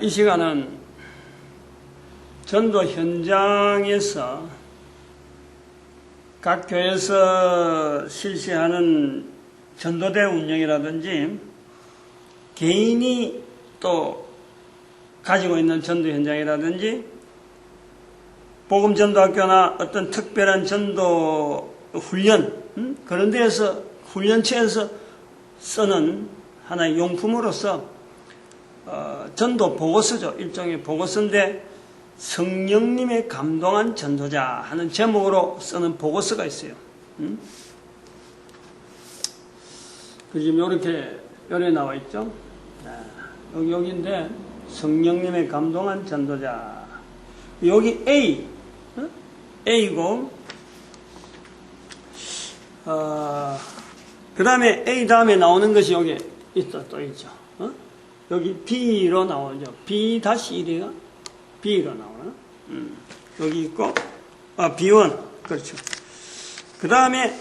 이 시간은 전도 현장에서 각 교회에서 실시하는 전도대 운영이라든지 개인이 또 가지고 있는 전도 현장이라든지 복음 전도학교나 어떤 특별한 전도 훈련 그런 데에서 훈련처에서 쓰는 하나의 용품으로서 전도 보고서죠. 일종의 보고서인데 성령님의 감동한 전도자 하는 제목으로 쓰는 보고서가 있어요. 그 지금 이렇게 열에 나와 있죠. 여기인데 성령님의 감동한 전도자. 여기 A고 그 다음에 A 다음에 나오는 것이 여기 또 있죠. 여기 B로 나오죠. B-1이가 B로 나오나? 여기 있고, B1. 그렇죠. 그 다음에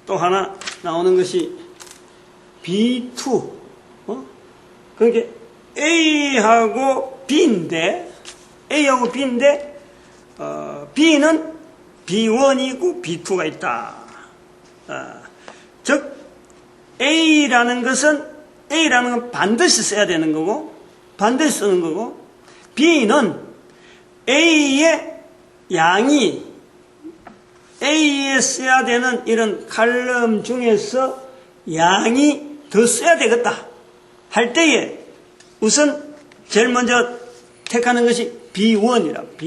또 하나 나오는 것이 B2. 그러니까 A하고 B인데, B는 B1이고 B2가 있다. 즉, A라는 건 반드시 써야 되는 거고, 반드시 쓰는 거고, B는 A의 양이, A에 써야 되는 이런 칼럼 중에서 양이 더 써야 되겠다 할 때에 우선 제일 먼저 택하는 것이 B1이라,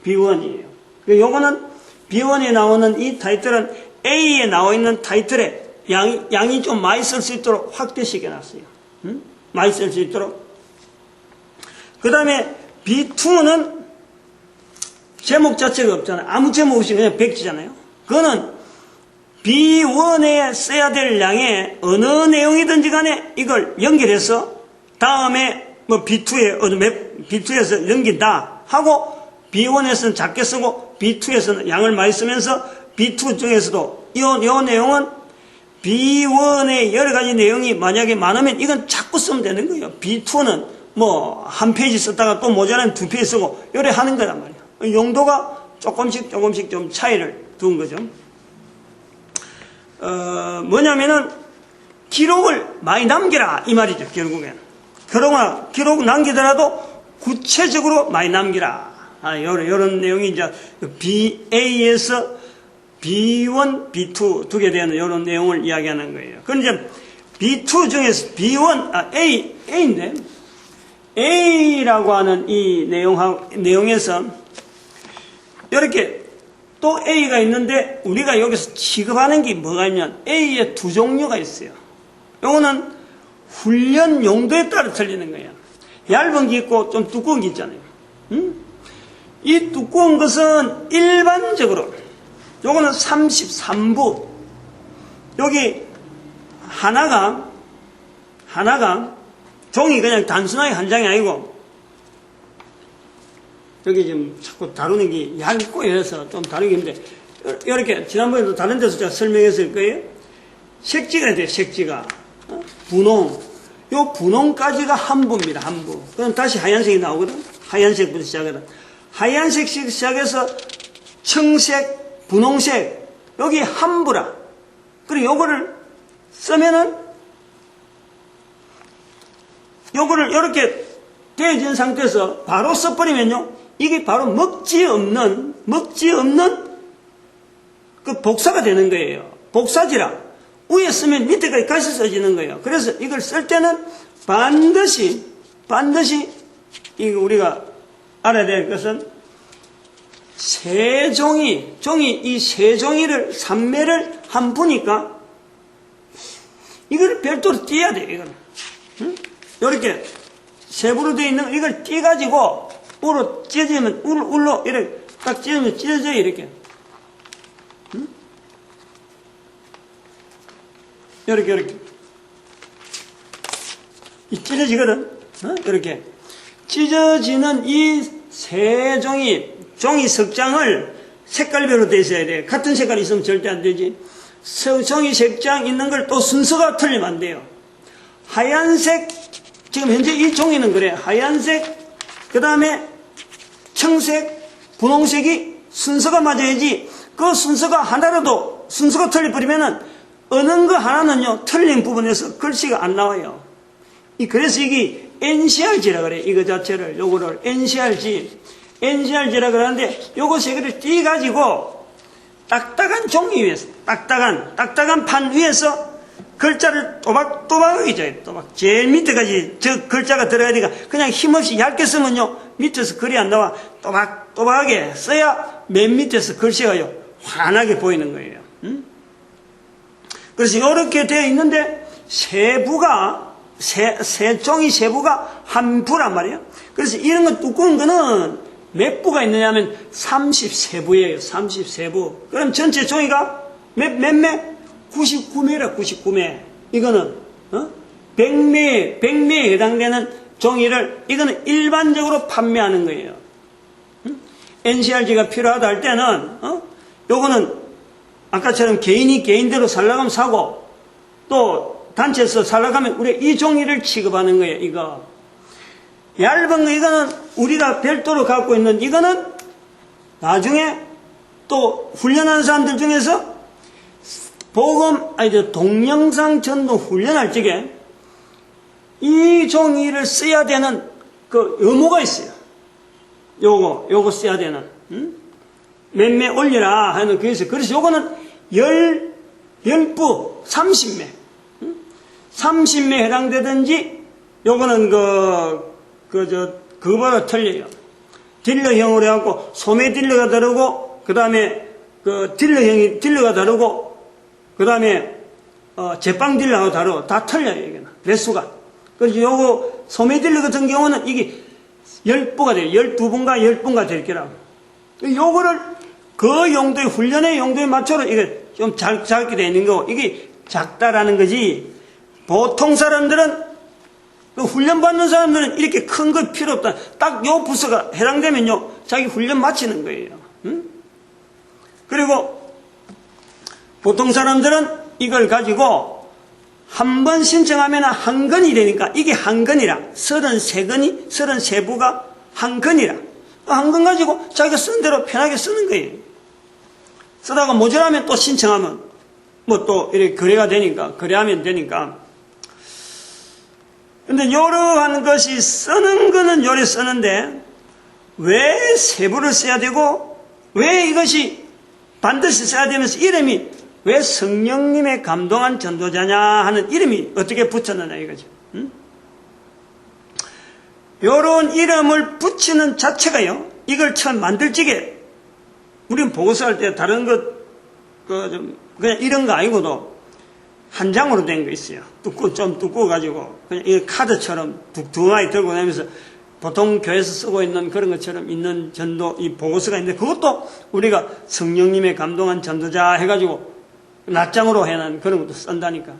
B1이에요. 요거는 B1에 나오는 이 타이틀은 A에 나와 있는 타이틀에 양이 좀 많이 쓸 수 있도록 확대시켜 놨어요. 많이 쓸 수 있도록. 그 다음에 B2는 제목 자체가 없잖아요. 아무 제목 없이 그냥 백지잖아요. 그거는 B1에 써야 될 양의 어느 내용이든지 간에 이걸 연결해서 다음에 뭐 B2에서 넘긴다 하고 B1에서는 작게 쓰고 B2에서는 양을 많이 쓰면서 B2 중에서도 이 내용은 B1의 여러 가지 내용이 만약에 많으면 이건 자꾸 쓰면 되는 거예요. B2는 뭐 한 페이지 썼다가 또 모자라면 두 페이지 쓰고 요래 하는 거란 말이에요. 용도가 조금씩 좀 차이를 둔 거죠. 뭐냐면은 기록을 많이 남기라 이 말이죠. 결국엔 기록 남기더라도 구체적으로 많이 남기라. 요런 내용이 이제 BA에서 B1, B2 두게 되는 이런 내용을 이야기하는 거예요. 그럼 이제 B2 중에서 B1, A인데 A라고 하는 이 내용에서 이렇게 또 A가 있는데 우리가 여기서 취급하는 게 뭐가 있냐면 A에 두 종류가 있어요. 요거는 훈련 용도에 따라 틀리는 거예요. 얇은 게 있고 좀 두꺼운 게 있잖아요. 이 두꺼운 것은 일반적으로 요거는 33부. 여기 하나가 종이 그냥 단순하게 한 장이 아니고 여기 지금 자꾸 다루는 게 얇고 이래서 좀 다루기 힘든데 이렇게 지난번에도 다른 데서 제가 설명했을 거예요. 색지가 돼요. 색지가 분홍. 요 분홍까지가 한 부입니다. 한 부. 그럼 다시 하얀색이 나오거든. 하얀색부터 시작하거든. 하얀색 시작해서 청색, 분홍색 여기 한 부라. 그리고 요거를 쓰면은 요거를 이렇게 되어진 상태에서 바로 써버리면요 이게 바로 먹지 없는 그 복사가 되는 거예요. 복사지라 위에 쓰면 밑에까지 같이 써지는 거예요. 그래서 이걸 쓸 때는 반드시 이거 우리가 알아야 될 것은 세 종이 이 세 종이를 삼매를 한 부니까 이걸 별도로 띄어야 돼요. 이거는 이렇게 세부로 되어 있는 이걸 띄가지고 우로 찢어지면 울로 이렇게 딱 찢으면 찢어져요. 이렇게 이렇게 이 찢어지거든. 이렇게 찢어지는 이 세 종이 석장을 색깔별로 되어 있어야 돼. 같은 색깔이 있으면 절대 안 되지. 종이 색장 있는 걸 또 순서가 틀리면 안 돼요. 하얀색 지금 현재 이 종이는 그래. 하얀색, 그 다음에 청색, 분홍색이 순서가 맞아야지. 그 순서가 하나라도 순서가 틀려버리면은 어느 거 하나는요 틀린 부분에서 글씨가 안 나와요. 그래서 이게 NCRG라 그래. 이거 자체를 요거를 NCRG라 그러는데 요거 세 개를 띄가지고 딱딱한 종이 위에서 딱딱한 판 위에서 글자를 또박또박하게 줘요. 또박 제일 밑에까지 저 글자가 들어가야 되니까 그냥 힘없이 얇게 쓰면요 밑에서 글이 안 나와. 또박또박하게 써야 맨 밑에서 글씨가요 환하게 보이는 거예요. 그래서 이렇게 되어 있는데 세부가 세 종이 세부가 한 부란 말이에요. 그래서 이런 거 두꺼운 거는 몇 부가 있느냐 하면 30세부예요. 30세부. 그럼 전체 종이가 몇 매? 99매라 99매. 이거는 100매에 해당되는 종이를 이거는 일반적으로 판매하는 거예요. NCRG가 필요하다 할 때는 요거는 아까처럼 개인대로 살려고 하면 사고 또 단체에서 살려고 하면 우리가 이 종이를 취급하는 거예요. 이거 얇은 거 이거는 우리가 별도로 갖고 있는 이거는 나중에 또 훈련하는 사람들 중에서 동영상 전도 훈련할 적에 이 종이를 써야 되는 그 의무가 있어요. 요거 써야 되는 몇 매 올려라 하는 게 있어요. 그래서 요거는 10부 30매 30매 해당되든지 요거는 그거보다 틀려요. 딜러형으로 해갖고 소매 딜러가 다르고 그 다음에 딜러가 다르고 그 다음에 제빵 딜러하고 다르고 다 틀려요. 이게는 배수가. 그래서 요거 소매 딜러 같은 경우는 이게 10부가 돼요. 12분가 10분가 될 거라고. 요거를 그 용도의 훈련의 용도에 맞춰서 이게 좀 작게 되어 있는 거고 이게 작다라는 거지. 보통 사람들은 훈련 받는 사람들은 이렇게 큰 거 필요 없다. 딱 요 부서가 해당되면요 자기 훈련 마치는 거예요. 그리고 보통 사람들은 이걸 가지고 한 번 신청하면 한 건이 되니까 이게 한 건이라 33부가 한 건이라 한 건 가지고 자기가 쓰는 대로 편하게 쓰는 거예요. 쓰다가 모자라면 또 신청하면 뭐 또 이렇게 거래하면 되니까. 근데 이러한 것이 쓰는 거는 요래 쓰는데 왜 세부를 써야 되고 왜 이것이 반드시 써야 되면서 이름이 왜 성령님의 감동한 전도자냐 하는 이름이 어떻게 붙였느냐 이거죠. 요런 이름을 붙이는 자체가요 이걸 처음 만들 적에 우리는 보고서 할 때 다른 그냥 이런 거 아니고도 한 장으로 된 거 있어요. 좀 두꺼워가지고 그냥 이 카드처럼 둥둥하게 들고 다니면서 보통 교회에서 쓰고 있는 그런 것처럼 있는 전도 이 보고서가 있는데 그것도 우리가 성령님의 감동한 전도자 해가지고 낱장으로 해놓은 그런 것도 쓴다니까.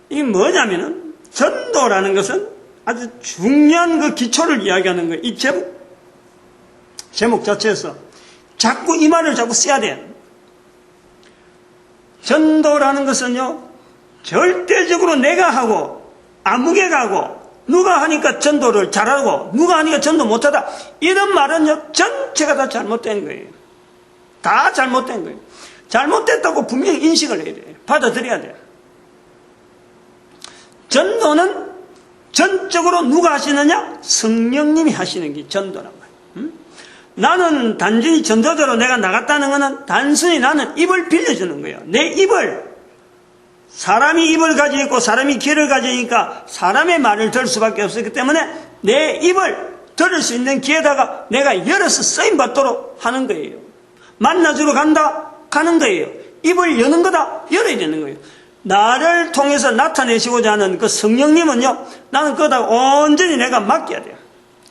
이게 뭐냐면은 전도라는 것은 아주 중요한 그 기초를 이야기하는 거예요. 이 제목 자체에서 자꾸 이 말을 자꾸 써야 돼. 전도라는 것은요 절대적으로 내가 하고 아무개가 하고 누가 하니까 전도를 잘하고 누가 하니까 전도 못하다 이런 말은요 전체가 다 잘못된 거예요. 다 잘못된 거예요. 잘못됐다고 분명히 인식을 해야 돼요. 받아들여야 돼요. 전도는 전적으로 누가 하시느냐? 성령님이 하시는 게 전도란 말이에요. 나는 단순히 전도자로 내가 나갔다는 것은 단순히 나는 입을 빌려주는 거예요. 내 입을 사람이 입을 가지고 있고 사람이 귀를 가지니까 사람의 말을 들을 수밖에 없었기 때문에 내 입을 들을 수 있는 기회다가 내가 열어서 쓰임받도록 하는 거예요. 만나주러 간다? 가는 거예요. 입을 여는 거다? 열어야 되는 거예요. 나를 통해서 나타내시고자 하는 그 성령님은요 나는 그거다 온전히 내가 맡겨야 돼요.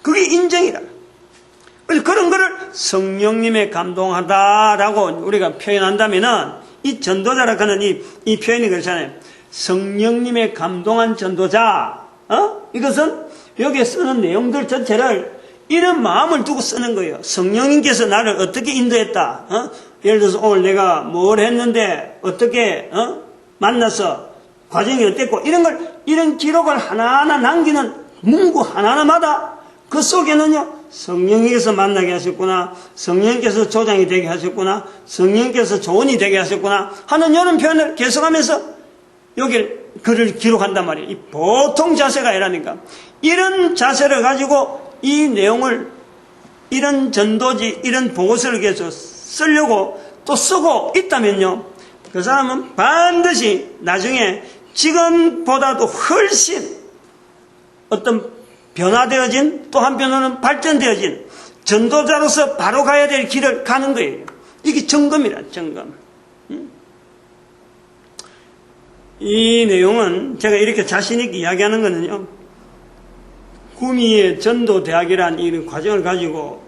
그게 인정이라. 그래서 그런 거를 성령님의 감동하다라고 우리가 표현한다면은 이 전도자라고 하는 이 표현이 그렇잖아요. 성령님의 감동한 전도자. 이것은 여기에 쓰는 내용들 전체를 이런 마음을 두고 쓰는 거예요. 성령님께서 나를 어떻게 인도했다. 예를 들어서 오늘 내가 뭘 했는데 어떻게 만나서 과정이 어땠고 이런 걸 이런 기록을 하나하나 남기는 문구 하나하나마다 그 속에는요, 성령님께서 만나게 하셨구나, 성령님께서 조장이 되게 하셨구나, 성령님께서 조언이 되게 하셨구나 하는 이런 표현을 계속하면서 여기를 글을 기록한단 말이에요. 이 보통 자세가 아니라니까. 이런 자세를 가지고 이 내용을, 이런 전도지, 이런 보고서를 계속 쓰려고 또 쓰고 있다면요, 그 사람은 반드시 나중에 지금보다도 훨씬 어떤 변화되어진, 또 한편으로는 발전되어진 전도자로서 바로 가야 될 길을 가는 거예요. 이게 점검이라, 점검. 이 내용은 제가 이렇게 자신있게 이야기하는 거는요, 구미의 전도대학이라는 이 과정을 가지고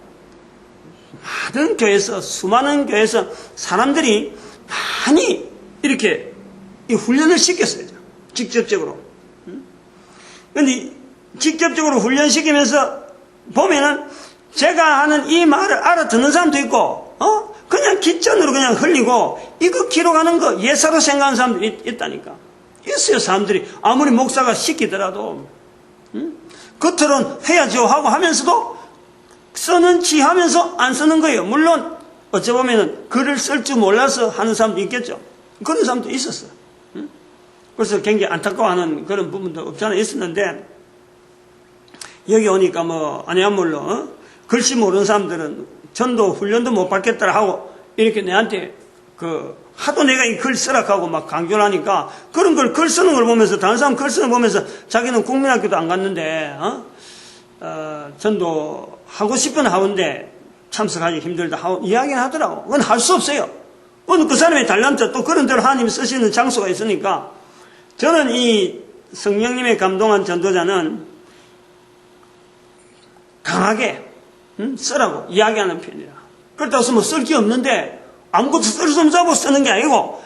많은 교회에서, 수많은 교회에서 사람들이 많이 이렇게 이 훈련을 시켰어요. 직접적으로. 그런데 직접적으로 훈련시키면서 보면은 제가 하는 이 말을 알아듣는 사람도 있고, 그냥 기전으로 그냥 흘리고, 이거 기록하는 거 예사로 생각하는 사람들이 있다니까. 있어요, 사람들이. 아무리 목사가 시키더라도. 겉으로는 해야죠 하고 하면서도 쓰는지 하면서 안 쓰는 거예요. 물론, 어쩌보면은 글을 쓸 줄 몰라서 하는 사람도 있겠죠. 그런 사람도 있었어요. 그래서 굉장히 안타까워하는 그런 부분도 없지 않아 있었는데, 여기 오니까 아니야말로, 글씨 모르는 사람들은 전도 훈련도 못 받겠더라 하고, 이렇게 내한테 하도 내가 이 글 쓰라고 막 강조를 하니까, 그런 걸 글 쓰는 걸 보면서, 다른 사람 글 쓰는 걸 보면서, 자기는 국민학교도 안 갔는데, 전도 하고 싶은 하는데, 참석하기 힘들다 하고 이야기는 하더라고. 그건 할 수 없어요. 그건 그 사람의 달란트, 또 그런 대로 하나님이 쓰시는 장소가 있으니까, 저는 이 성령님의 감동한 전도자는 강하게 쓰라고 이야기하는 편이라. 그렇다고 해서 쓸 게 없는데 아무것도 쓸 수 없다고 쓰는 게 아니고,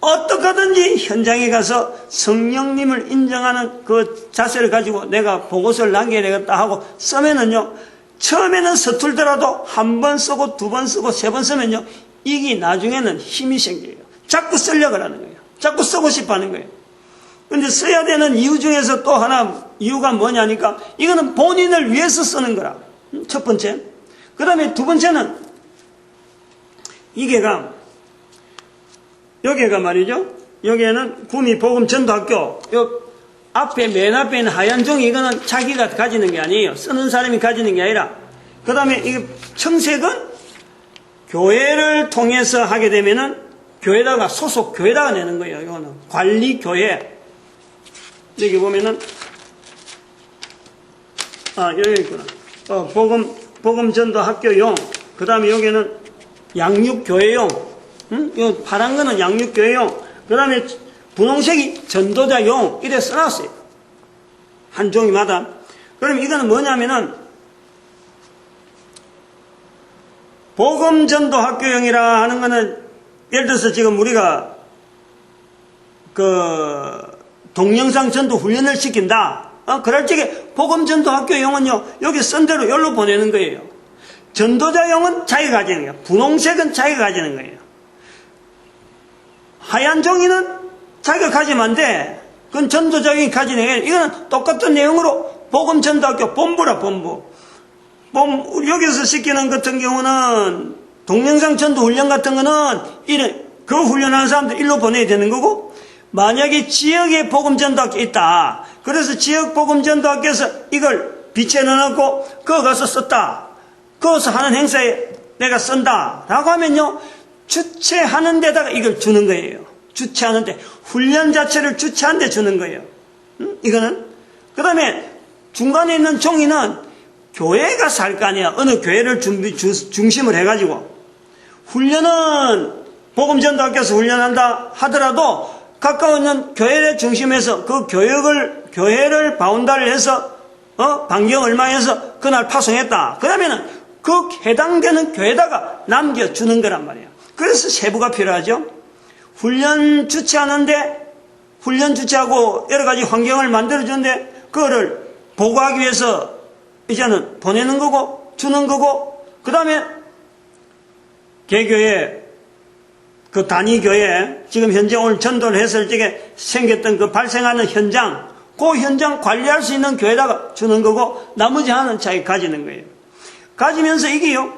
어떻게든지 현장에 가서 성령님을 인정하는 그 자세를 가지고 내가 보고서를 남겨야 되겠다 하고 쓰면은요, 처음에는 서툴더라도 한 번 쓰고 두 번 쓰고 세 번 쓰면요, 이게 나중에는 힘이 생겨요. 자꾸 쓰려고 하는 거예요. 자꾸 쓰고 싶어 하는 거예요. 근데 써야 되는 이유 중에서 또 하나 이유가 뭐냐니까, 이거는 본인을 위해서 쓰는 거라. 첫 번째. 그 다음에 두 번째는, 여기가 말이죠. 여기에는 구미 복음 전도학교, 앞에, 맨 앞에 있는 하얀 종이, 이거는 자기가 가지는 게 아니에요. 쓰는 사람이 가지는 게 아니라. 그 다음에 이 청색은 교회를 통해서 하게 되면은 교회다가, 소속 교회다가 내는 거예요. 이거는 관리교회. 여기 보면은, 여기 있구나. 복음 전도 학교용. 그 다음에 여기는 양육교회용. 이 파란 거는 양육교회용. 그 다음에 분홍색이 전도자용. 이래 써놨어요. 한 종이마다. 그럼 이거는 뭐냐면은, 복음 전도 학교용이라 하는 거는, 예를 들어서 지금 우리가, 동영상 전도 훈련을 시킨다. 그럴 적에 복음 전도 학교용은요, 여기 쓴 대로 여기로 보내는 거예요. 전도자용은 자기가 가지는 거예요. 분홍색은 자기가 가지는 거예요. 하얀 종이는 자기가 가지면 안 돼. 그건 전도자용이 가지는 거예요. 이거는 똑같은 내용으로 복음 전도 학교 본부라, 본부. 여기서 시키는 같은 경우는 동영상 전도 훈련 같은 거는 그 훈련하는 사람들 일로 보내야 되는 거고, 만약에 지역에 복음전도학교 있다. 그래서 지역 복음전도학교에서 이걸 비치해 넣어놓고 그거 가서 썼다. 거기서 하는 행사에 내가 쓴다. 라고 하면요, 주최하는 데다가 이걸 주는 거예요. 주최하는 데. 훈련 자체를 주최하는 데 주는 거예요. 이거는. 그 다음에 중간에 있는 종이는 교회가 살 거 아니야. 어느 교회를 중심을 해가지고. 훈련은 복음전도학교에서 훈련한다 하더라도 가까운 교회를 중심해서 그 교회를 바운다리를 해서, 반경 얼마 해서 그날 파송했다. 그러면은 그 해당되는 교회에다가 남겨주는 거란 말이에요. 그래서 세부가 필요하죠. 훈련 주최하는데, 훈련 주최하고 여러 가지 환경을 만들어주는데, 그거를 보고하기 위해서 이제는 보내는 거고, 주는 거고, 그 다음에 개교회, 그 단위교회, 지금 현재 오늘 전도를 했을 적에 생겼던 그 발생하는 현장, 그 현장 관리할 수 있는 교회다가 주는 거고 나머지 하나는 자기 가지는 거예요. 가지면서 이게요.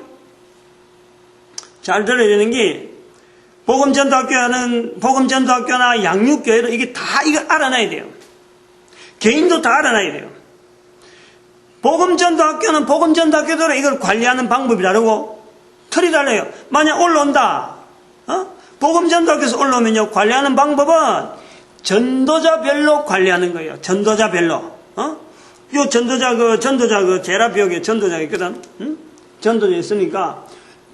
잘 들어야 되는 게 복음전도학교나 양육교회도 이게 다 이거 알아놔야 돼요. 개인도 다 알아놔야 돼요. 복음전도학교는 복음전도학교대로 이걸 관리하는 방법이 다르고 틀이 달라요. 만약 올라온다. 복음전도학교에서 올라오면요. 관리하는 방법은 전도자별로 관리하는 거예요. 전도자별로. 요 전도자 제라비옥에 전도자가 있거든. 전도자 있으니까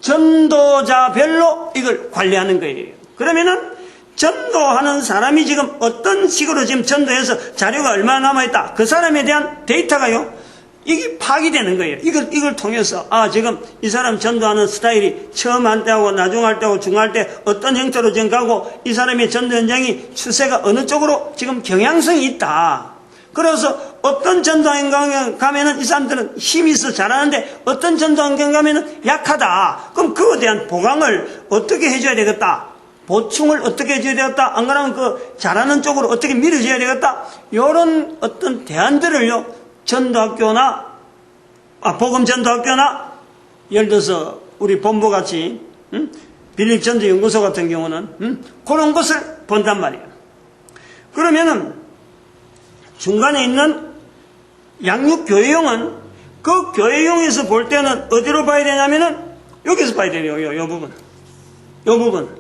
전도자별로 이걸 관리하는 거예요. 그러면은 전도하는 사람이 지금 어떤 식으로 지금 전도해서 자료가 얼마나 남아있다. 그 사람에 대한 데이터가요. 이게 파악이 되는 거예요. 이걸 통해서, 지금 이 사람 전도하는 스타일이 처음 할 때하고 나중 할 때하고 중 할 때 어떤 형태로 지금 가고 이 사람의 전도 현장이 추세가 어느 쪽으로 지금 경향성이 있다. 그래서 어떤 전도 현장 가면은 이 사람들은 힘이 있어 잘하는데 어떤 전도 현장 가면은 약하다. 그럼 그거에 대한 보강을 어떻게 해줘야 되겠다. 보충을 어떻게 해줘야 되겠다. 안 그러면 그 잘하는 쪽으로 어떻게 밀어줘야 되겠다. 이런 어떤 대안들을요. 복음전도학교나, 예를 들어서, 우리 본부같이, 빌립전도연구소 같은 경우는, 그런 것을 본단 말이에요. 그러면은, 중간에 있는 양육교회용은, 그 교회용에서 볼 때는 어디로 봐야 되냐면은, 여기서 봐야 돼요, 요 부분. 요 부분.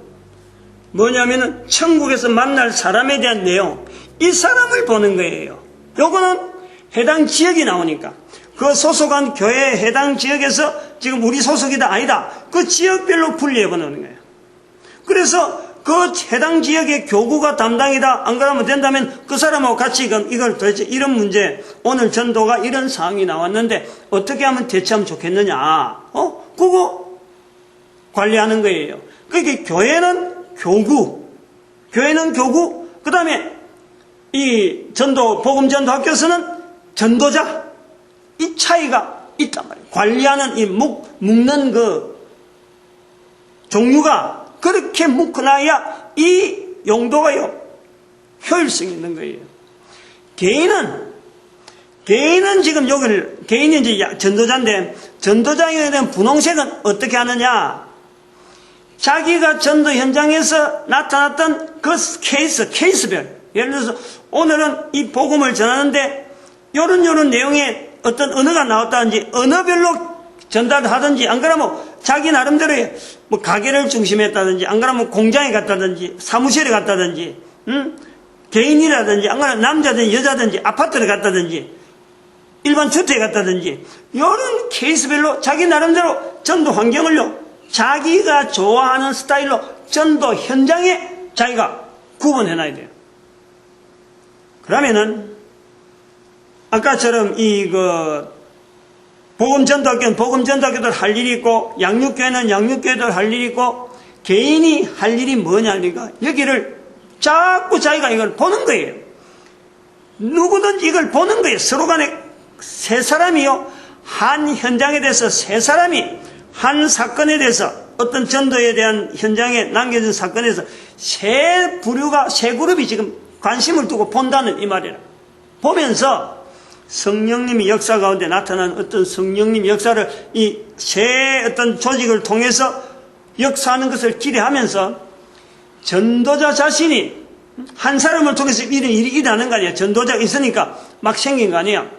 뭐냐면은, 천국에서 만날 사람에 대한 내용, 이 사람을 보는 거예요. 요거는, 해당 지역이 나오니까 그 소속한 교회 해당 지역에서 지금 우리 소속이다 아니다 그 지역별로 분리해보는 거예요. 그래서 그 해당 지역의 교구가 담당이다 안 그러면 된다면 그 사람하고 같이 이걸 도대체 이런 문제 오늘 전도가 이런 상황이 나왔는데 어떻게 하면 대처하면 좋겠느냐 그거 관리하는 거예요. 그러니까 교회는 교구 그 다음에 이 복음전도 학교에서는 전도자, 이 차이가 있단 말이에요. 관리하는 이 묶는 그 종류가 그렇게 묶어놔야 이 용도가요, 효율성이 있는 거예요. 개인은 지금 개인이 이제 전도자인데, 전도자에 대한 분홍색은 어떻게 하느냐? 자기가 전도 현장에서 나타났던 그 케이스별. 예를 들어서 오늘은 이 복음을 전하는데, 요런 내용의 어떤 언어가 나왔다든지, 언어별로 전달하든지, 안 그러면 자기 나름대로의 뭐 가게를 중심했다든지, 안 그러면 공장에 갔다든지, 사무실에 갔다든지, 개인이라든지, 안 그러면 남자든지 여자든지, 아파트를 갔다든지, 일반 주택에 갔다든지, 요런 케이스별로 자기 나름대로 전도 환경을요, 자기가 좋아하는 스타일로 전도 현장에 자기가 구분해놔야 돼요. 그러면은, 아까처럼 복음전도학교는 복음전도학교들 할 일이 있고, 양육교회는 양육교회들 할 일이 있고, 개인이 할 일이 뭐냐니까, 여기를 자꾸 자기가 이걸 보는 거예요. 누구든지 이걸 보는 거예요. 서로 간에 세 사람이요, 한 현장에 대해서 세 사람이 한 사건에 대해서 어떤 전도에 대한 현장에 남겨진 사건에 대해서 세 그룹이 지금 관심을 두고 본다는 이 말이라. 보면서 성령님이 역사 가운데 나타난 어떤 성령님 역사를 이 새 어떤 조직을 통해서 역사하는 것을 기대하면서 전도자 자신이 한 사람을 통해서 이런 일이 일어나는 거 아니에요. 전도자가 있으니까 막 생긴 거 아니에요.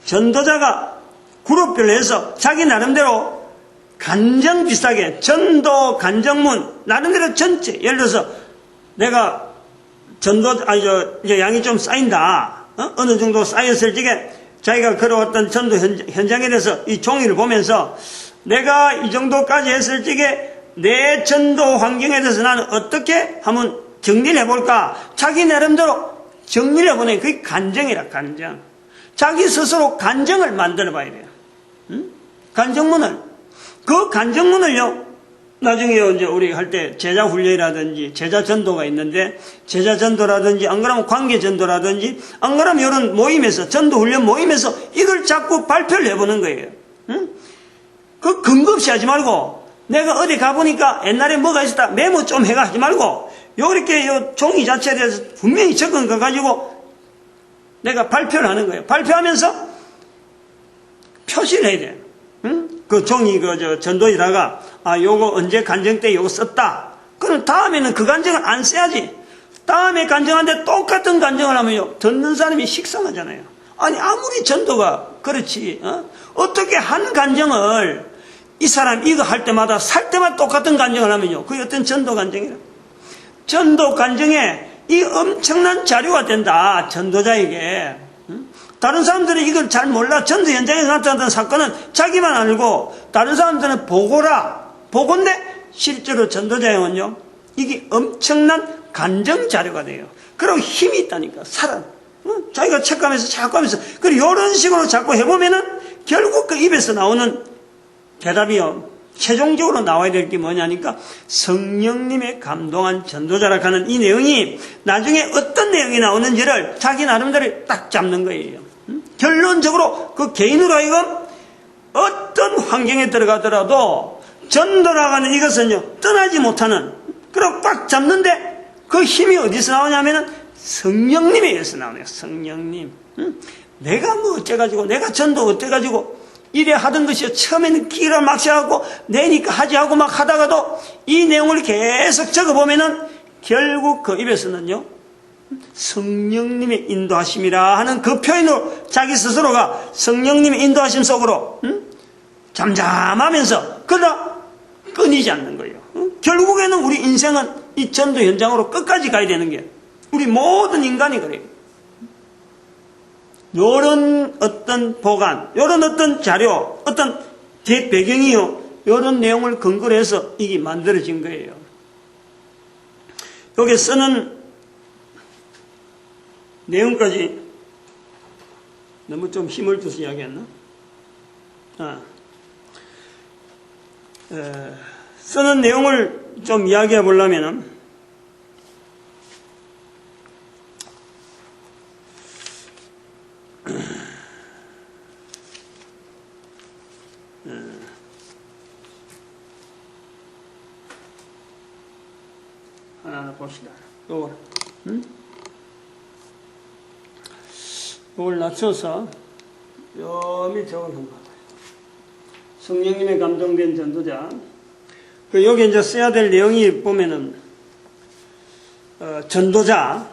전도자가 그룹별로 해서 자기 나름대로 간정 비슷하게 전도 간정문 나름대로 전체 예를 들어서 내가 양이 좀 쌓인다. 어느 정도 쌓였을 적에 자기가 걸어왔던 전도 현장에 대해서 이 종이를 보면서 내가 이 정도까지 했을 적에 내 전도 환경에 대해서 나는 어떻게 한번 정리를 해볼까? 자기 나름대로 정리를 해보는 그게 간정이라, 간정. 자기 스스로 간정을 만들어 봐야 돼요. 간정문을. 그 간정문을요, 나중에 이제 우리 할 때 제자 훈련이라든지 제자 전도가 있는데 제자 전도라든지 안 그러면 관계 전도라든지 안 그러면 이런 모임에서 전도 훈련 모임에서 이걸 자꾸 발표를 해보는 거예요. 그 근거 없이 하지 말고 내가 어디 가보니까 옛날에 뭐가 있었다 메모 좀 해가 하지 말고 요렇게 요 종이 자체에 대해서 분명히 적은 거 가지고 내가 발표를 하는 거예요. 발표하면서 표시를 해야 돼요. 응? 그 종이 전도에다가 요거 언제 간증 때 요거 썼다. 그럼 다음에는 그 간증을 안 써야지. 다음에 간증하는데 똑같은 간증을 하면요, 듣는 사람이 식상하잖아요. 아니 아무리 전도가 그렇지 어떻게 한 간증을 이 사람 이거 할 때마다 살 때마다 똑같은 간증을 하면요, 그게 어떤 전도 간증이라. 전도 간증에 이 엄청난 자료가 된다, 전도자에게. 다른 사람들은 이걸 잘 몰라. 전도 현장에서 나타났던 사건은 자기만 알고 다른 사람들은 보고인데 실제로 전도자에는요, 이게 엄청난 간증 자료가 돼요. 그리고 힘이 있다니까. 자기가 책가면서 자꾸 하면서 그리고 이런 식으로 자꾸 해보면은 결국 그 입에서 나오는 대답이요, 최종적으로 나와야 될 게 뭐냐니까 성령님의 감동한 전도자라 하는 이 내용이 나중에 어떤 내용이 나오는지를 자기 나름대로 딱 잡는 거예요. 결론적으로 그 개인으로 하여금 어떤 환경에 들어가더라도 전도라고 하는 이것은요, 떠나지 못하는, 그리고 꽉 잡는데 그 힘이 어디서 나오냐면은 성령님에 의해서 나오네요. 성령님. 내가 뭐 어째가지고, 내가 전도 어때가지고 이래 하던 것이요, 처음에는 기가 막혀갖고 내니까 하지 하고 막 하다가도 이 내용을 계속 적어보면은 결국 그 입에서는요, 성령님의 인도하심이라 하는 그 표현으로 자기 스스로가 성령님의 인도하심 속으로 잠잠하면서 그러다 끊이지 않는 거예요. 결국에는 우리 인생은 이 전도 현장으로 끝까지 가야 되는 게 우리 모든 인간이 그래요. 요런 어떤 보관, 요런 어떤 자료, 어떤 배경이요, 요런 내용을 근거로 해서 이게 만들어진 거예요. 여기 쓰는 내용까지 너무 좀 힘을 줘서 이야기했나? 쓰는 내용을 좀 이야기해 보려면은, 하나 봅시다. 이걸 낮춰서 요 밑에 올라간 거. 성령님의 감동된 전도자. 여기 이제 써야 될 내용이 보면은, 전도자,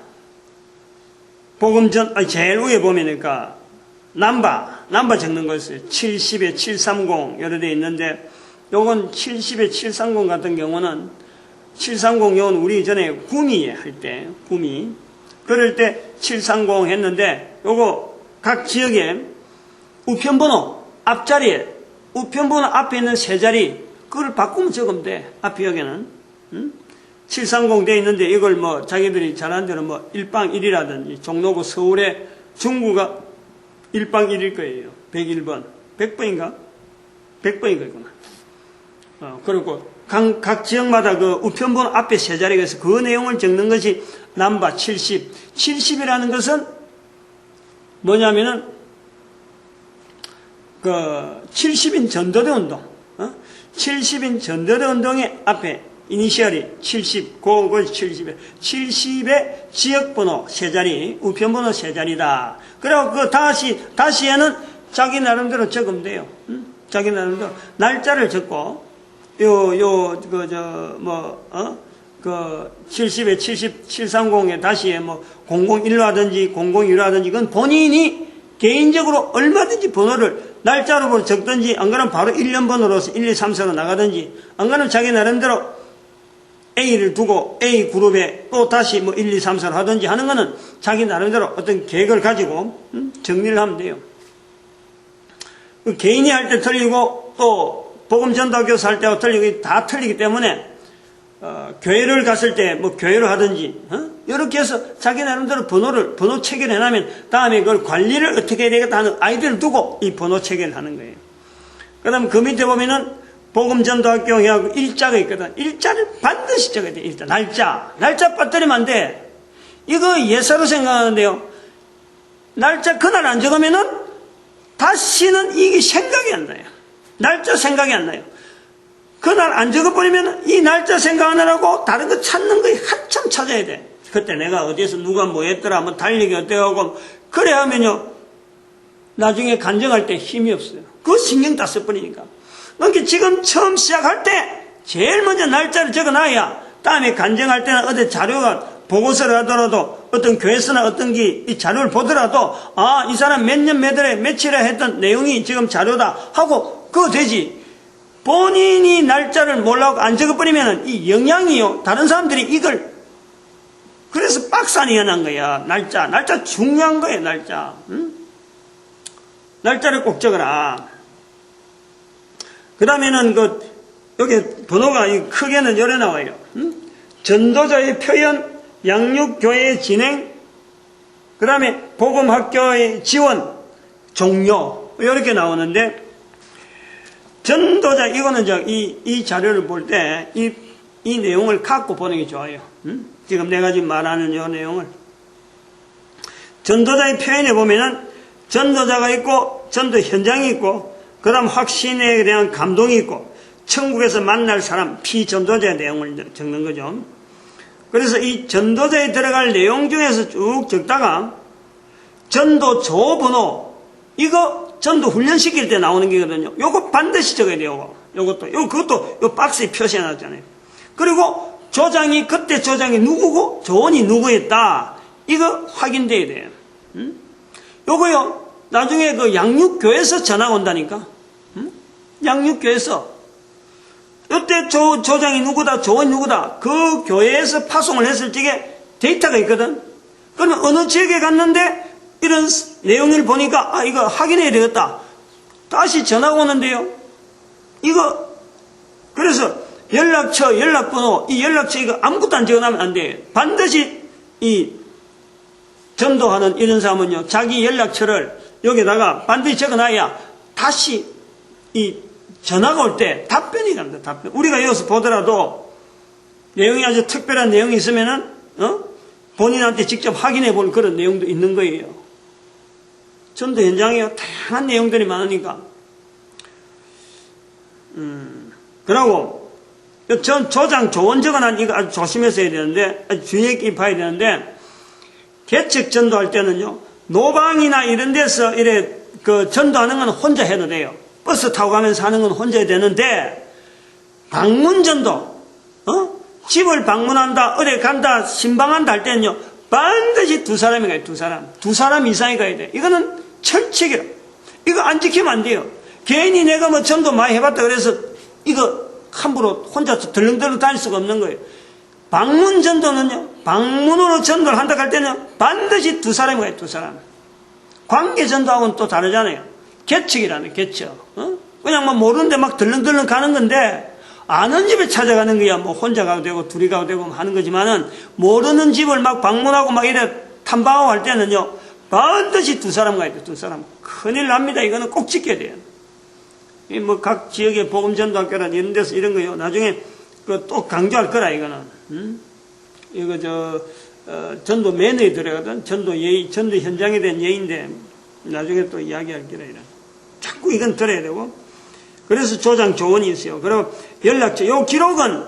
제일 위에 보면은, 남바 적는 거 있어요. 70에 730, 여러 대 있는데, 요건 70에 730 같은 경우는, 730 요건 우리 전에 구미 할 때, 그럴 때 730 했는데, 요거 각 지역에 우편번호 앞자리에, 우편번호 앞에 있는 세 자리, 그걸 바꾸면 적으면 돼. 앞에 여기는 730 돼 있는데 이걸 뭐 자기들이 잘하는 대로 뭐 1방 1이라든지 종로구 서울의 중구가 1방 1일 거예요. 101번 100번인가? 100번인 거구나. 그리고 각 지역마다 그 우편번호 앞에 세 자리가 있어. 그 내용을 적는 것이 남바 70. 70이라는 것은 뭐냐면은 그 70인 전도대 운동, 70인 전도대 운동의 앞에 이니셜이 70, 그걸 70에 70의 지역번호 세 자리, 우편번호 세 자리다. 그리고 그 다시에는 자기 나름대로 적으면 돼요. 자기 나름대로 날짜를 적고 그 70에 70, 730에 다시에 뭐 001라든지 002라든지 그건 본인이 개인적으로 얼마든지 번호를 날짜로 적든지 안 그러면 바로 1년 번호로서 1, 2, 3, 4로 나가든지 안 그러면 자기 나름대로 A를 두고 A 그룹에 또 다시 뭐 1, 2, 3, 4로 하든지 하는 거는 자기 나름대로 어떤 계획을 가지고 정리를 하면 돼요. 개인이 할 때 틀리고 또 복음전도교사 할 때와 틀리고 다 틀리기 때문에 교회를 갔을 때 뭐 교회를 하든지 이렇게 해서 자기 나름대로 번호 체계를 해놓으면 다음에 그걸 관리를 어떻게 해야 되겠다 하는 아이디어를 두고 이 번호 체계를 하는 거예요. 그 다음 그 밑에 보면은 복음전도학교 회하고 일자가 있거든. 일자를 반드시 적어야 돼. 일자 날짜 빠뜨리면 안 돼. 이거 예사로 생각하는데요, 날짜 그날 안 적으면은 다시는 이게 생각이 안 나요. 날짜 생각이 안 나요. 그날 안 적어버리면 이 날짜 생각하느라고 다른 거 찾는 거에 한참 찾아야 돼. 그때 내가 어디에서 누가 뭐 했더라, 뭐 달리기 어때하고 그래 하면요, 나중에 간증할 때 힘이 없어요. 그거 신경 다 써버리니까. 그러니까 지금 처음 시작할 때 제일 먼저 날짜를 적어놔야 다음에 간증할 때는 어디 자료가 보고서를 하더라도 어떤 교회서나 어떤 이 자료를 보더라도 아, 이 사람 몇 년 몇 월에 며칠에 했던 내용이 지금 자료다 하고 그거 되지. 본인이 날짜를 몰라고 안 적어버리면 이 영향이요. 다른 사람들이 이걸 그래서 박산이 일어난 거야. 날짜 중요한 거예요. 날짜. 응? 날짜를 꼭 적어라. 그 다음에는 여기 번호가 크게는 요래 나와요. 응? 전도자의 표현, 양육교회의 진행, 그 다음에 복음학교의 지원, 종료, 이렇게 나오는데, 전도자, 이거는 이 자료를 볼 때, 이 내용을 갖고 보는 게 좋아요. 응? 지금 내가 지금 말하는 이 내용을. 전도자의 표현에 보면은, 전도자가 있고, 전도 현장이 있고, 그 다음 확신에 대한 감동이 있고, 천국에서 만날 사람, 피전도자의 내용을 적는 거죠. 그래서 이 전도자에 들어갈 내용 중에서 쭉 적다가, 전도 조번호, 이거 전도 훈련시킬 때 나오는 게거든요. 요거 반드시 적어야 돼요. 그것도 요 박스에 표시해 놨잖아요. 그리고 그때 조장이 누구고, 조언이 누구였다. 이거 확인돼야 돼요. 요거요, 나중에 양육교회에서 전화가 온다니까. 양육교회에서. 이때 조장이 누구다, 조언이 누구다. 그 교회에서 파송을 했을 적에 데이터가 있거든. 그러면 어느 지역에 갔는데 이런 내용을 보니까, 아, 이거 확인해야 되겠다. 다시 전화가 오는데요. 그래서 연락처, 연락번호, 이 연락처 이거 아무것도 안 적어놓으면 안 돼요. 반드시 이 전도하는 이런 사람은요, 자기 연락처를 여기다가 반드시 적어놔야 다시 이 전화가 올 때 답변이 갑니다. 답변. 우리가 여기서 보더라도 내용이 아주 특별한 내용이 있으면은, 본인한테 직접 확인해 볼 그런 내용도 있는 거예요. 전도 현장에 다양한 내용들이 많으니까. 그러고, 조장, 조언 적어놓은 이거 아주 조심해서 해야 되는데, 아주 주의 깊게 봐야 되는데, 개척 전도할 때는요, 노방이나 이런 데서 전도하는 건 혼자 해도 돼요. 버스 타고 가면서 하는 건 혼자 해야 되는데, 방문 전도, 집을 방문한다, 어디 간다, 신방한다 할 때는요, 반드시 두 사람이 가요, 두 사람. 두 사람 이상이 가야 돼. 이거는 철칙이라. 이거 안 지키면 안 돼요. 괜히 내가 뭐 전도 많이 해봤다 그래서 이거 함부로 혼자서 덜렁덜렁 다닐 수가 없는 거예요. 방문 전도는요, 방문으로 전도를 한다 할 때는 반드시 두 사람이 가요, 두 사람. 관계 전도하고는 또 다르잖아요. 개척이라는 개척. 그냥 뭐 모르는데 막 덜렁덜렁 가는 건데, 아는 집에 찾아가는 거야. 뭐 혼자 가도 되고 둘이 가도 되고 하는 거지만은, 모르는 집을 막 방문하고 막 이래 탐방하고 할 때는요, 반드시 두 사람 가야 돼, 두 사람. 큰일 납니다. 이거는 꼭 지켜야 돼요. 뭐 각 지역의 복음전도학교란 이런 데서 이런 거요. 나중에 또 강조할 거라, 이거는. 이거 전도 매너에 들어가거든. 전도 예의, 전도 현장에 대한 예의인데, 나중에 또 이야기할 거라, 이런. 자꾸 이건 들어야 되고. 그래서 조장 조언이 있어요. 그리고 연락처. 요 기록은,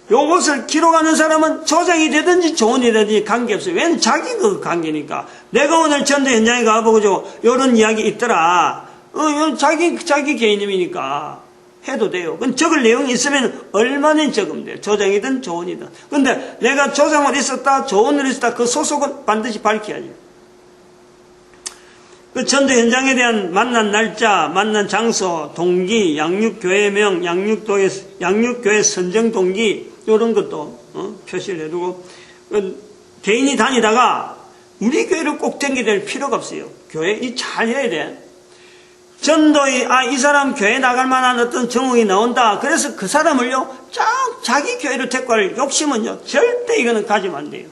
요것을 기록하는 사람은 조장이 되든지 조언이 되든지 관계없어요. 왜냐면 자기 그 관계니까. 내가 오늘 전도 현장에 가보고 요런 이야기 있더라. 자기 개인임이니까 해도 돼요. 그건 적을 내용이 있으면 얼마나 적으면 돼요. 조장이든 조언이든. 근데 내가 조장을 있었다, 조언을 했었다, 그 소속은 반드시 밝혀야죠. 그 전도 현장에 대한 만난 날짜, 만난 장소, 동기, 양육교회명, 양육교회 선정 동기, 이런 것도 표시를 해두고, 개인이 다니다가 우리 교회를 꼭 댕겨댈 필요가 없어요. 교회 잘 해야 돼. 전도에, 이 사람 교회 나갈 만한 어떤 정황이 나온다. 그래서 그 사람을요, 자기 교회로 데리고갈 욕심은요, 절대 이거는 가지면 안 돼요.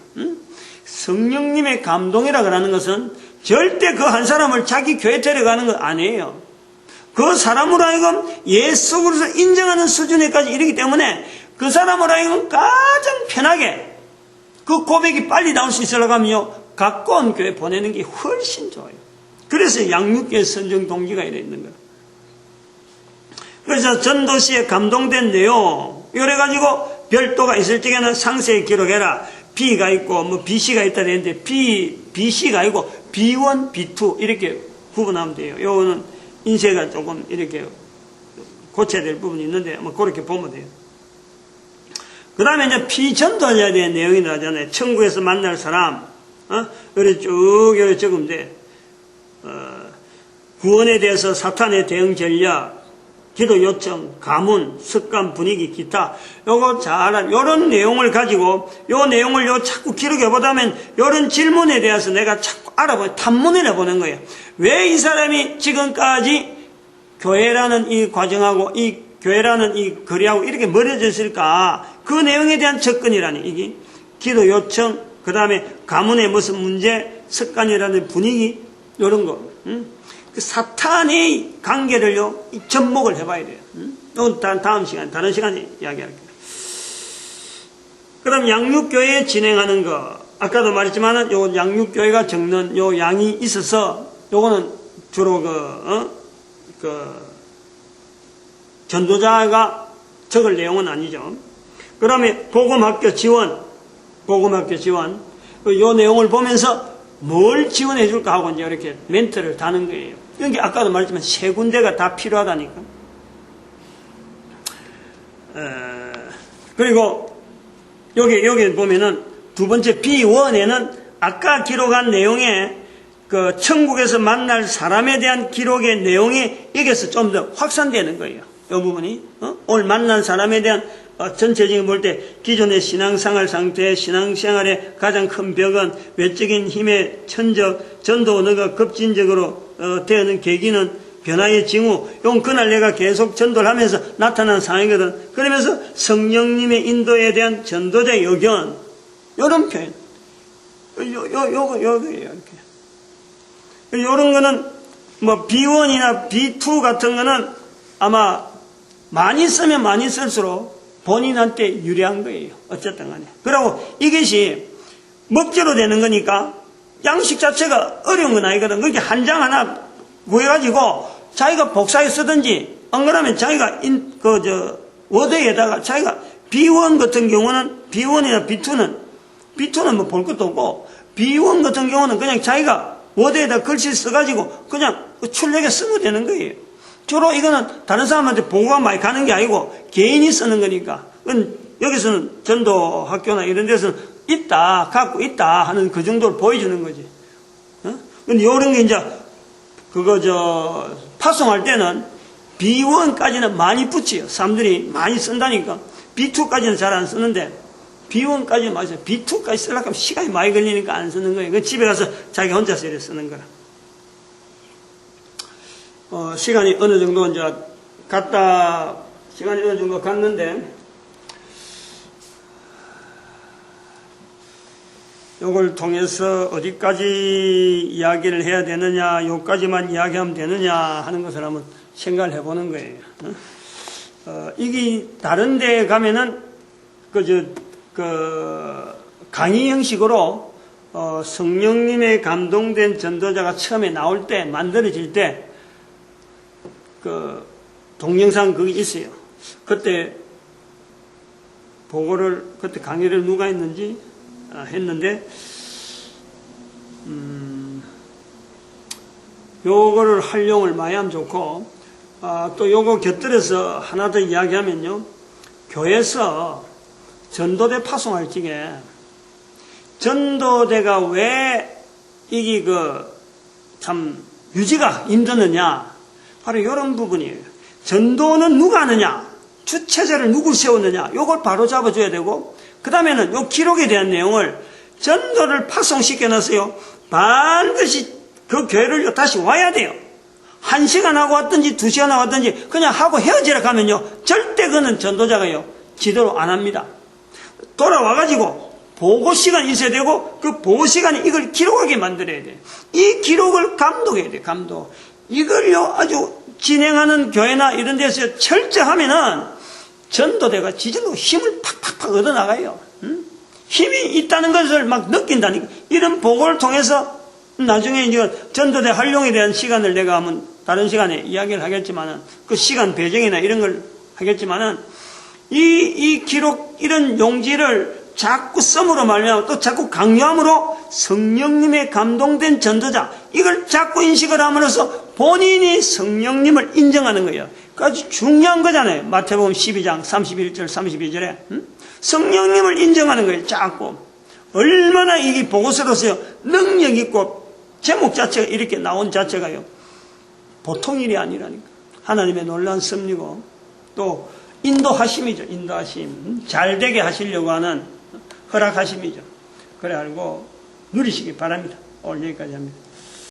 성령님의 감동이라 그러는 것은 절대 그 한 사람을 자기 교회 데려가는 건 아니에요. 그 사람으로 하여금 예수 그리스도를 인정하는 수준에까지 이르기 때문에 그 사람으로 하여금 가장 편하게 그 고백이 빨리 나올 수 있으려고 하면요, 가까운 교회 보내는 게 훨씬 좋아요. 그래서 양육교회 선정 동기가 이래 있는 거예요. 그래서 전도시에 감동된 내용, 이래가지고 별도가 있을 적에는 상세히 기록해라. B가 있고, BC가 있다 되는데, BC가 아니고, B1, B2 이렇게 구분하면 돼요. 요거는 인쇄가 조금 이렇게 고쳐야 될 부분이 있는데 뭐 그렇게 보면 돼요. 그 다음에 이제 피전도자에 대한 내용이 나잖아요. 천국에서 만날 사람, 이렇게 쭉 여기 적으면 돼. 구원에 대해서 사탄의 대응 전략, 기도 요청, 가문, 습관, 분위기, 기타, 요거 요런 내용을 가지고, 요 내용을 자꾸 기록해보다면, 요런 질문에 대해서 내가 자꾸 탐문을 해보는 거예요. 왜 이 사람이 지금까지 교회라는 이 과정하고, 이 교회라는 이 거리하고 이렇게 멀어져 있을까? 그 내용에 대한 접근이라니, 이게. 기도 요청, 그 다음에 가문의 무슨 문제, 습관이라는 분위기, 요런 거. 그 사탄의 관계를요, 접목을 해봐야 돼요. 이건 다음 시간, 다른 시간에 이야기할게요. 그럼 양육교회 진행하는 거, 아까도 말했지만은 요 양육교회가 적는 요 양이 있어서, 요거는 주로 전도자가 적을 내용은 아니죠. 그 다음에 복음학교 지원, 요 내용을 보면서 뭘 지원해 줄까 하고 이제 이렇게 멘트를 다는 거예요. 여기 아까도 말했지만 세 군데가 다 필요하다니까. 그리고 여기 보면은 두 번째 B1에는 아까 기록한 내용에 그 천국에서 만날 사람에 대한 기록의 내용이 여기서 좀 더 확산되는 거예요. 이 부분이 오늘 만난 사람에 대한 전체적인 볼 때 기존의 신앙생활 상태, 신앙생활의 가장 큰 벽은 외적인 힘의 천적, 전도 언어가 급진적으로 되는 계기는 변화의 징후. 이건 그날 내가 계속 전도를 하면서 나타난 상황이거든. 그러면서 성령님의 인도에 대한 전도자의 의견, 이런 표현. 요거예요, 이렇게. 요런 거는 뭐 B1이나 B2 같은 거는 아마 많이 쓰면 많이 쓸수록 본인한테 유리한 거예요. 어쨌든 간에. 그리고 이것이 먹지로 되는 거니까 양식 자체가 어려운 건 아니거든. 그렇게 한 장 하나 구해가지고 자기가 복사해 쓰든지, 안 그러면 자기가 워드에다가 자기가 B1 같은 경우는, B1이나 B2는 뭐 볼 것도 없고, B1 같은 경우는 그냥 자기가 워드에다 글씨 써가지고 그냥 출력해 쓰면 되는 거예요. 주로 이거는 다른 사람한테 보고가 많이 가는 게 아니고 개인이 쓰는 거니까. 여기서는 전도 학교나 이런 데서는 갖고 있다 하는 그 정도를 보여주는 거지. 근데 이런 게 이제 파송할 때는 B1까지는 많이 붙여요. 사람들이 많이 쓴다니까. B2까지는 잘 안 쓰는데 B1까지는 많이 써요. B2까지 쓰려고 하면 시간이 많이 걸리니까 안 쓰는 거예요. 집에 가서 자기 혼자서 이렇게 쓰는 거라. 시간이 어느 정도 시간이 어느 정도 갔는데, 요걸 통해서 어디까지 이야기를 해야 되느냐, 요까지만 이야기하면 되느냐 하는 것을 한번 생각을 해보는 거예요. 이게 다른 데 가면은, 강의 형식으로, 성령님의 감동된 전도자가 처음에 나올 때, 만들어질 때, 동영상 그게 있어요. 그때 강의를 누가 했는지 했는데, 요거를 활용을 많이 하면 좋고, 또 요거 곁들여서 하나 더 이야기하면요. 교회에서 전도대 파송할 적에, 전도대가 왜 이게 참 유지가 힘드느냐, 바로 이런 부분이에요. 전도는 누가 하느냐, 주체자를 누구 세웠느냐, 요걸 바로 잡아줘야 되고, 그 다음에는 요 기록에 대한 내용을 전도를 파송시켜 놨어요. 반드시 그 교회를 다시 와야 돼요. 1시간 하고 왔든지 2시간 하고 왔든지 그냥 하고 헤어지라 하면요, 절대 그는 전도자가요 지도로 안 합니다. 돌아와가지고 보고 시간이 있어야 되고, 그 보고 시간에 이걸 기록하게 만들어야 돼요. 이 기록을 감독해야 돼요. 감독. 이걸요 아주 진행하는 교회나 이런 데서 철저하면은 전도대가 지질로 힘을 팍팍팍 얻어나가요. 힘이 있다는 것을 막 느낀다니까. 이런 보고를 통해서 나중에 이제 전도대 활용에 대한 시간을 내가 한번 다른 시간에 이야기를 하겠지만은, 그 시간 배정이나 이런 걸 하겠지만은, 이 기록, 이런 용지를 자꾸 썸으로 말미암아 또 자꾸 강요함으로 성령님의 감동된 전도자, 이걸 자꾸 인식을 함으로써 본인이 성령님을 인정하는 거예요. 아주 중요한 거잖아요. 마태복음 12장 31절 32절에 성령님을 인정하는 거예요. 자꾸. 얼마나 이게 보고서로서요 능력 있고, 제목 자체가 이렇게 나온 자체가요 보통 일이 아니라니까. 하나님의 놀라운 섭리고 또 인도하심이죠. 인도하심. 잘 되게 하시려고 하는 허락하심이죠. 그래 알고 누리시기 바랍니다. 오늘 여기까지 합니다.